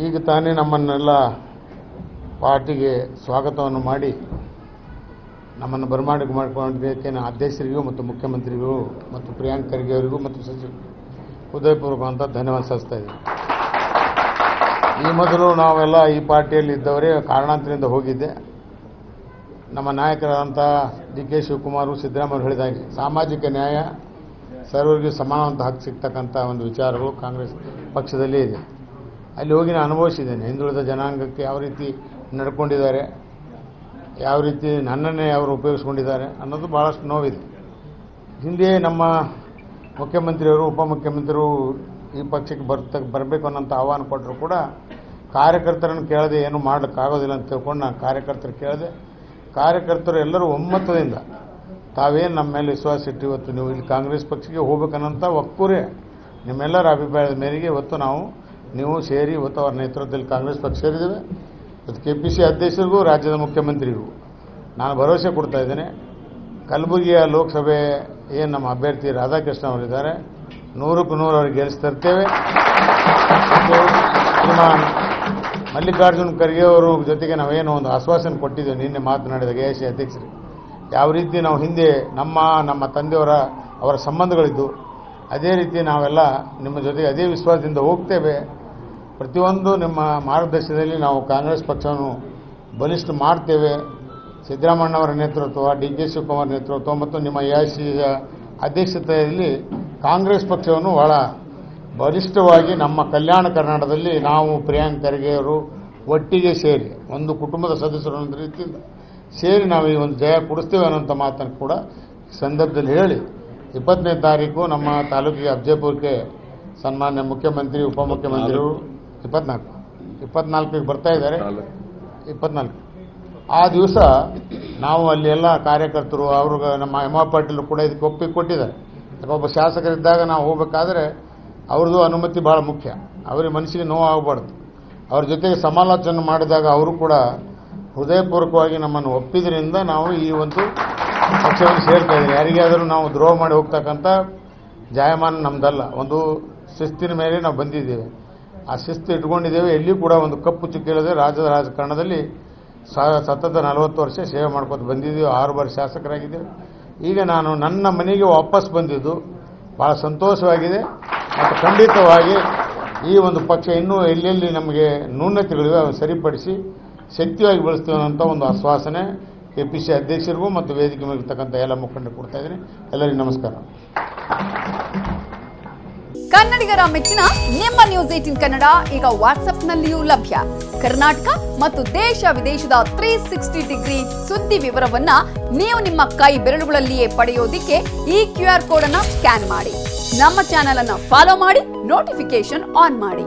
ಈಗ ತಾನೇ ನಮ್ಮನ್ನೆಲ್ಲ ಪಾರ್ಟಿಗೆ ಸ್ವಾಗತವನ್ನು ಮಾಡಿ ನಮ್ಮನ್ನು ಬರಮಾಡಿಕೆ ಮಾಡಿಕೊಂಡಿದ್ದಕ್ಕೆ ನಾನು ಅಧ್ಯಕ್ಷರಿಗೂ ಮತ್ತು ಮುಖ್ಯಮಂತ್ರಿಗೂ ಮತ್ತು ಪ್ರಿಯಾಂಕ್ ಖರ್ಗೆ ಅವರಿಗೂ ಮತ್ತು ಸಚಿವ ಹೃದಯಪೂರ್ವಕ ಧನ್ಯವಾದ ಸಲ್ಲಿಸ್ತಾ ಇದ್ದೀನಿ. ಈ ಮೊದಲು ನಾವೆಲ್ಲ ಈ ಪಾರ್ಟಿಯಲ್ಲಿ ಇದ್ದವರೇ ಕಾರಣಾಂತರದಿಂದ ಹೋಗಿದ್ದೆ. ನಮ್ಮ ನಾಯಕರಾದಂಥ ಡಿ ಕೆ ಶಿವಕುಮಾರ್ ಸಿದ್ದರಾಮಯ್ಯ ಹೇಳಿದಾಗೆ ಸಾಮಾಜಿಕ ನ್ಯಾಯ ಸರ್ವರಿಗೂ ಸಮಾನವಂತ ಹಕ್ಕು ಸಿಗ್ತಕ್ಕಂಥ ಒಂದು ವಿಚಾರಗಳು ಕಾಂಗ್ರೆಸ್ ಪಕ್ಷದಲ್ಲೇ ಇದೆ. ಅಲ್ಲಿ ಹೋಗಿ ನಾನು ಅನುಭವಿಸಿದ್ದೇನೆ. ಹಿಂದುಳಿದ ಜನಾಂಗಕ್ಕೆ ಯಾವ ರೀತಿ ನಡ್ಕೊಂಡಿದ್ದಾರೆ, ಯಾವ ರೀತಿ ನನ್ನನ್ನೇ ಅವರು ಉಪಯೋಗಿಸ್ಕೊಂಡಿದ್ದಾರೆ ಅನ್ನೋದು ಭಾಳಷ್ಟು ನೋವಿದೆ. ಹಿಂದೆ ನಮ್ಮ ಮುಖ್ಯಮಂತ್ರಿಯವರು ಉಪಮುಖ್ಯಮಂತ್ರಿಗಳು ಈ ಪಕ್ಷಕ್ಕೆ ಬರಬೇಕು ಅನ್ನೋಂಥ ಆಹ್ವಾನ ಕೊಟ್ಟರು ಕೂಡ ಕಾರ್ಯಕರ್ತರನ್ನು ಕೇಳದೆ ಏನು ಮಾಡಲಿಕ್ಕಾಗೋದಿಲ್ಲ ಅಂತ ತಿಳ್ಕೊಂಡು ನಾನು ಕಾರ್ಯಕರ್ತರು ಕೇಳಿದೆ. ಕಾರ್ಯಕರ್ತರು ಎಲ್ಲರೂ ಒಮ್ಮತದಿಂದ ತಾವೇನು ನಮ್ಮ ಮೇಲೆ ವಿಶ್ವಾಸ ಇಟ್ಟು ಇವತ್ತು ನೀವು ಇಲ್ಲಿ ಕಾಂಗ್ರೆಸ್ ಪಕ್ಷಕ್ಕೆ ಹೋಗ್ಬೇಕನ್ನೋಂಥ ಒಕ್ಕೂರೇ ನಿಮ್ಮೆಲ್ಲರ ಅಭಿಪ್ರಾಯದ ಮೇರೆಗೆ ಇವತ್ತು ನೀವು ಸೇರಿ ಇವತ್ತು ಅವರ ನೇತೃತ್ವದಲ್ಲಿ ಕಾಂಗ್ರೆಸ್ ಪಕ್ಷ ಸೇರಿದ್ದೇವೆ. ಇವತ್ತು KPC ಅಧ್ಯಕ್ಷರಿಗೂ ರಾಜ್ಯದ ಮುಖ್ಯಮಂತ್ರಿಗೂ ನಾನು ಭರವಸೆ ಕೊಡ್ತಾ ಇದ್ದೇನೆ. ಕಲಬುರಗಿಯ ಲೋಕಸಭೆ ಏನು ನಮ್ಮ ಅಭ್ಯರ್ಥಿ ರಾಧಾಕೃಷ್ಣ ಅವರಿದ್ದಾರೆ, 100ಕ್ಕೆ 100 ಅವ್ರಿಗೆ ಗೆಲ್ಲಿಸ್ತರ್ತೇವೆ. ಶ್ರೀಮಾನ್ ಮಲ್ಲಿಕಾರ್ಜುನ್ ಖರ್ಗೆ ಅವರ ಜೊತೆಗೆ ನಾವೇನು ಒಂದು ಆಶ್ವಾಸನೆ ಕೊಟ್ಟಿದ್ದೇವೆ ನಿನ್ನೆ ಮಾತನಾಡಿದ AIC ಅಧ್ಯಕ್ಷರಿಗೆ. ಯಾವ ರೀತಿ ನಾವು ಹಿಂದೆ ನಮ್ಮ ಅವರ ಸಂಬಂಧಗಳಿದ್ದು ಅದೇ ರೀತಿ ನಾವೆಲ್ಲ ನಿಮ್ಮ ಜೊತೆಗೆ ಅದೇ ವಿಶ್ವಾಸದಿಂದ ಹೋಗ್ತೇವೆ. ಪ್ರತಿಯೊಂದು ನಿಮ್ಮ ಮಾರ್ಗದರ್ಶನದಲ್ಲಿ ನಾವು ಕಾಂಗ್ರೆಸ್ ಪಕ್ಷವನ್ನು ಬಲಿಷ್ಠ ಮಾಡ್ತೇವೆ. ಸಿದ್ದರಾಮಯ್ಯನವರ ನೇತೃತ್ವ, ಡಿ ಕೆ ಶಿವಕುಮಾರ್ ನೇತೃತ್ವ ಮತ್ತು ನಿಮ್ಮ AIC ಅಧ್ಯಕ್ಷತೆಯಲ್ಲಿ ಕಾಂಗ್ರೆಸ್ ಪಕ್ಷವನ್ನು ಬಹಳ ಬಲಿಷ್ಠವಾಗಿ ನಮ್ಮ ಕಲ್ಯಾಣ ಕರ್ನಾಟಕದಲ್ಲಿ ನಾವು ಪ್ರಿಯಾಂಕ್ ಖರ್ಗೆ ಅವರು ಒಟ್ಟಿಗೆ ಸೇರಿ ಒಂದು ಕುಟುಂಬದ ಸದಸ್ಯರು ಅನ್ನೋ ರೀತಿಯಿಂದ ಸೇರಿ ನಾವು ಈ ಒಂದು ಜಯ ಕೊಡಿಸ್ತೇವೆ ಅನ್ನೋಂಥ ಮಾತನ್ನು ಕೂಡ ಸಂದರ್ಭದಲ್ಲಿ ಹೇಳಿ 20ನೇ ತಾರೀಕು ನಮ್ಮ ತಾಲೂಕಿಗೆ ಅಫಜಲ್ಪುರಕ್ಕೆ ಸನ್ಮಾನ್ಯ ಮುಖ್ಯಮಂತ್ರಿ ಉಪಮುಖ್ಯಮಂತ್ರಿಗಳು 24ಕ್ಕೆ ಬರ್ತಾ ಇದ್ದಾರೆ. 24 ಆ ದಿವಸ ನಾವು ಅಲ್ಲಿ ಎಲ್ಲ ಕಾರ್ಯಕರ್ತರು ಅವ್ರಿಗೆ ನಮ್ಮ ಎಂ ಪಾಟೀಲ್ ಕೂಡ ಇದಕ್ಕೆ ಒಪ್ಪಿಗೆ ಕೊಟ್ಟಿದ್ದಾರೆ. ಒಬ್ಬ ಶಾಸಕರಿದ್ದಾಗ ನಾವು ಹೋಗಬೇಕಾದ್ರೆ ಅವ್ರದ್ದು ಅನುಮತಿ ಭಾಳ ಮುಖ್ಯ. ಅವರಿಗೆ ಮನಸ್ಸಿಗೆ ನೋವು ಆಗಬಾರ್ದು. ಅವ್ರ ಜೊತೆಗೆ ಸಮಾಲೋಚನೆ ಮಾಡಿದಾಗ ಅವರು ಕೂಡ ಹೃದಯಪೂರ್ವಕವಾಗಿ ನಮ್ಮನ್ನು ಒಪ್ಪಿದ್ರಿಂದ ನಾವು ಈ ಒಂದು ಪಕ್ಷವನ್ನು ಸೇರ್ತಾ ಇದ್ದೀವಿ. ಯಾರಿಗಾದರೂ ನಾವು ದ್ರೋಹ ಮಾಡಿ ಹೋಗ್ತಕ್ಕಂಥ ಜಾಯಮಾನ ನಮ್ಮದಲ್ಲ. ಒಂದು ಶಿಸ್ತಿನ ಮೇಲೆ ನಾವು ಬಂದಿದ್ದೇವೆ. ಆ ಶಿಸ್ತು ಇಟ್ಕೊಂಡಿದ್ದೇವೆ. ಎಲ್ಲಿಯೂ ಕೂಡ ಒಂದು ಕಪ್ಪು ಚುಕ್ಕಿಲ್ಲದೆ ರಾಜ್ಯದ ರಾಜಕಾರಣದಲ್ಲಿ ಸತತ 40 ವರ್ಷ ಸೇವೆ ಮಾಡ್ಕೊತ ಬಂದಿದ್ದೀವಿ. 6 ಬಾರಿ ಶಾಸಕರಾಗಿದ್ದೇವೆ. ಈಗ ನಾನು ನನ್ನ ಮನೆಗೆ ವಾಪಸ್ ಬಂದಿದ್ದು ಭಾಳ ಸಂತೋಷವಾಗಿದೆ. ಮತ್ತು ಖಂಡಿತವಾಗಿ ಈ ಒಂದು ಪಕ್ಷ ಇನ್ನೂ ಎಲ್ಲೆಲ್ಲಿ ನಮಗೆ ನ್ಯೂನತೆಗಳಿವೆ ಅವು ಸರಿಪಡಿಸಿ ಶಕ್ತಿಯಾಗಿ ಬೆಳೆಸ್ತೇವೆ ಅನ್ನೋಂಥ ಒಂದು ಆಶ್ವಾಸನೆ KPC ಅಧ್ಯಕ್ಷರಿಗೂ ಮತ್ತು ವೇದಿಕೆ ಮೇಲಿರ್ತಕ್ಕಂಥ ಎಲ್ಲ ಮುಖಂಡರು ಕೊಡ್ತಾ ಇದ್ದೀನಿ. ಎಲ್ಲರಿಗೂ ನಮಸ್ಕಾರ. ಕನ್ನಡಿಗರ ಮೆಚ್ಚಿನ ನಿಮ್ಮ ನ್ಯೂಸ್ 18 ಕನ್ನಡ ಈಗ ವಾಟ್ಸ್ಆಪ್ನಲ್ಲಿಯೂ ಲಭ್ಯ. ಕರ್ನಾಟಕ ಮತ್ತು ದೇಶ ವಿದೇಶದ 360 ಡಿಗ್ರಿ ಸುದ್ದಿ ವಿವರವನ್ನ ನೀವು ನಿಮ್ಮ ಕೈ ಬೆರಳುಗಳಲ್ಲಿಯೇ ಪಡೆಯೋದಿಕ್ಕೆ ಈ QR ಕೋಡ್ ಅನ್ನು ಸ್ಕ್ಯಾನ್ ಮಾಡಿ. ನಮ್ಮ ಚಾನೆಲ್ ಅನ್ನು ಫಾಲೋ ಮಾಡಿ, ನೋಟಿಫಿಕೇಶನ್ ಆನ್ ಮಾಡಿ.